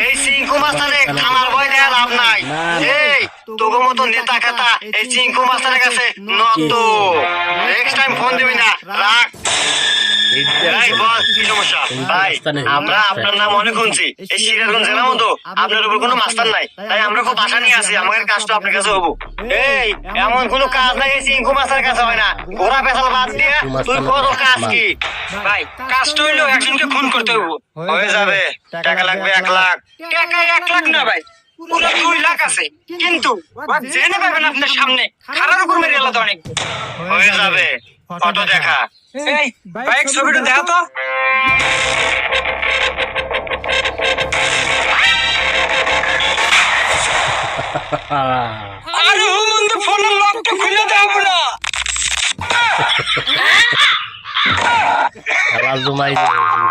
এই চিঙ্কু মাস্টারে থানার ভয় দেয়া লাভ নাই। এই তোর মতো নেতা খেতা এই চিঙ্কু মাস্টারের কাছে নত। নেক্সট টাইম ফোন দিবি না, রাখ। এই বল, কি সমস্যা? ভাই, আমরা আপনার নাম অনেক শুনছি। এই সিরাজগঞ্জ জেলার মতো আপনার উপর কোনো মাস্টার নাই, তাই আমরা খুব আশা নিয়ে আসি আমাদের কাজটা আপনার কাছে হবো। এই এমন কোনো কাজ নাই এই চিঙ্কু মাস্টারের কাছে হয় না। ঘোড়া পেছাল বাদ দিয়ে তুই কত কাজ কি? ভাই, কাজটা হইলো একজনকে খুন করতে হইব। হয়ে যাবে, টাকা লাগবে 1 লাখ। টাকা 1 লাখ না ভাই, পুরো 2 লাখ আছে। কিন্তু জেনে পাবেন আপনার সামনে খারার উপর মেরে এলাদা অনেক। হয়ে যাবে, ফটো দেখা। এই বাইক ছবিটা দেখা তো। আরে হুমন্দ ফোনের লকটা খুলে দাও না। Razu mais um,